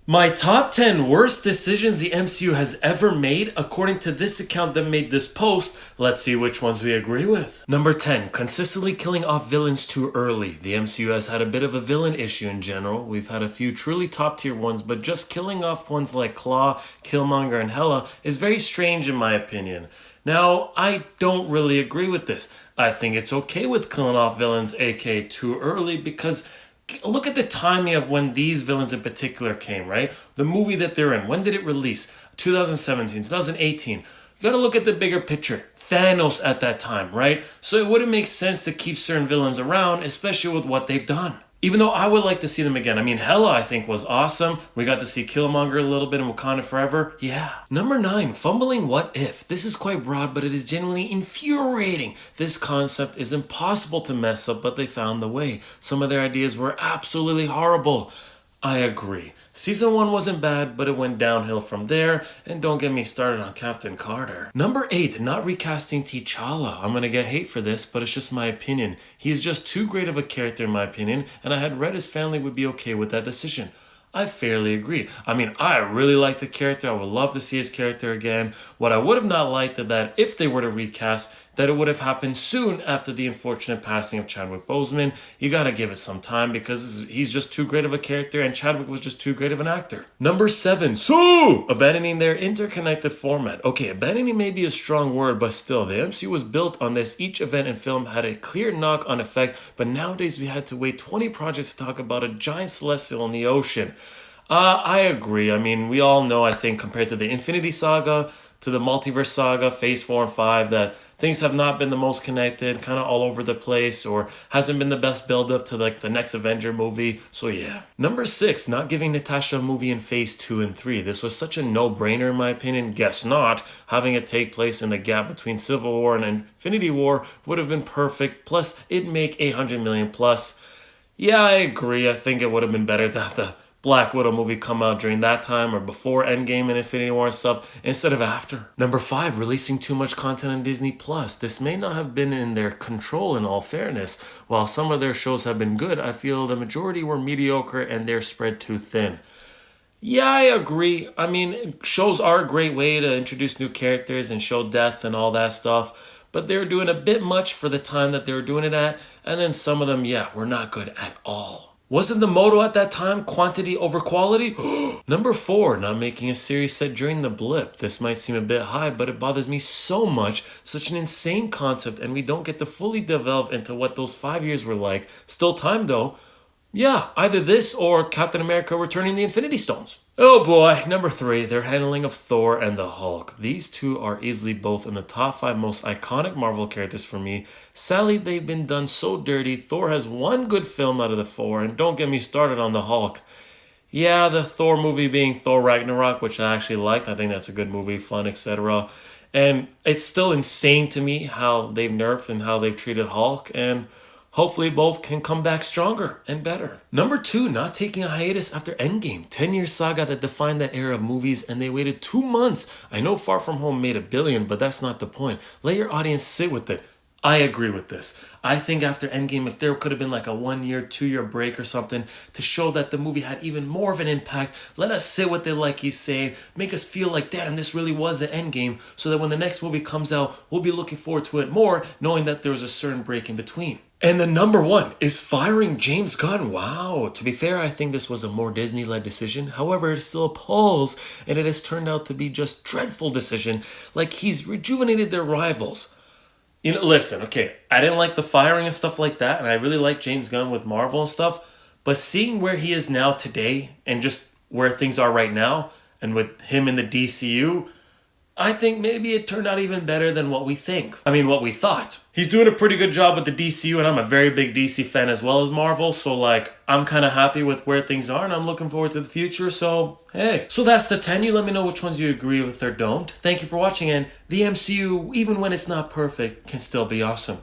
My top 10 worst decisions the MCU has ever made according to this account that made this post. Let's see which ones we agree with. Number 10, consistently killing off villains too early. The MCU has had a bit of a villain issue in general. We've had a few truly top tier ones, but just killing off ones like Claw, Killmonger, and Hela is very strange in my opinion. Now, I don't really agree with this. I think it's okay with killing off villains aka too early because look at the timing of when these villains in particular came, right? The movie that they're in, when did it release? 2017, 2018. You gotta look at the bigger picture. Thanos at that time, right? So it wouldn't make sense to keep certain villains around, especially with what they've done. Even though I would like to see them again. I mean, Hela I think was awesome. We got to see Killmonger a little bit in Wakanda Forever. Yeah. Number 9, fumbling what if. This is quite broad, but it is genuinely infuriating. This concept is impossible to mess up, but they found the way. Some of their ideas were absolutely horrible. I agree. Season 1 wasn't bad, but it went downhill from there, and don't get me started on Captain Carter. Number 8, not recasting T'Challa. I'm gonna get hate for this, but it's just my opinion. He is just too great of a character in my opinion, and I had read his family would be okay with that decision. I fairly agree. I mean, I really like the character. I would love to see his character again. What I would have not liked is that if they were to recast, that it would have happened soon after the unfortunate passing of Chadwick Boseman. You gotta give it some time because he's just too great of a character and Chadwick was just too great of an actor. Number 7, abandoning their interconnected format. Okay, abandoning may be a strong word, but still, the MCU was built on this. Each event and film had a clear knock-on effect, but nowadays we had to wait 20 projects to talk about a giant celestial in the ocean. I agree. I mean, we all know, I think, compared to the Infinity Saga, to the Multiverse Saga, Phase 4 and 5, that things have not been the most connected, kind of all over the place, or hasn't been the best build-up to like the next Avenger movie, so yeah. Number 6, not giving Natasha a movie in Phase 2 and 3. This was such a no-brainer in my opinion. Guess not. Having it take place in the gap between Civil War and Infinity War would have been perfect, plus it'd make 800 million plus. Yeah, I agree. I think it would have been better to have the Black Widow movie come out during that time or before Endgame and Infinity War and stuff instead of after. Number 5, releasing too much content on Disney Plus. This may not have been in their control in all fairness. While some of their shows have been good, I feel the majority were mediocre and they're spread too thin. Yeah, I agree. I mean, shows are a great way to introduce new characters and show depth and all that stuff. But they were doing a bit much for the time that they were doing it at. And then some of them, yeah, were not good at all. Wasn't the motto at that time quantity over quality? Number 4, not making a series set during the blip. This might seem a bit high, but it bothers me so much. Such an insane concept, and we don't get to fully develop into what those 5 years were like. Still time though. Yeah, either this or Captain America returning the Infinity Stones. Oh boy, number 3, their handling of Thor and the Hulk. These two are easily both in the top 5 most iconic Marvel characters for me. Sadly, they've been done so dirty. Thor has one good film out of the 4, and don't get me started on the Hulk. Yeah, the Thor movie being Thor Ragnarok, which I actually liked. I think that's a good movie, fun, etc. And it's still insane to me how they've nerfed and how they've treated Hulk, and hopefully both can come back stronger and better. Number 2, not taking a hiatus after Endgame. 10-year saga that defined that era of movies, and they waited 2 months. I know Far From Home made $1 billion, but that's not the point. Let your audience sit with it. I agree with this. I think after Endgame, if there could have been like a 1-year, 2-year break or something to show that the movie had even more of an impact, let us sit with it like he's saying, make us feel like, damn, this really was an Endgame, so that when the next movie comes out, we'll be looking forward to it more, knowing that there was a certain break in between. And the number 1 is firing James Gunn. Wow. To be fair, I think this was a more Disney-led decision. However, it still appalls, and it has turned out to be just dreadful decision. Like he's rejuvenated their rivals. You know, listen, okay, I didn't like the firing and stuff like that, and I really like James Gunn with Marvel and stuff, but seeing where he is now today and just where things are right now, and with him in the DCU, I think maybe it turned out even better than what we thought. He's doing a pretty good job with the DCU, and I'm a very big DC fan as well as Marvel, so like, I'm kind of happy with where things are, and I'm looking forward to the future, so hey. So that's the 10. You let me know which ones you agree with or don't. Thank you for watching, and the MCU, even when it's not perfect, can still be awesome.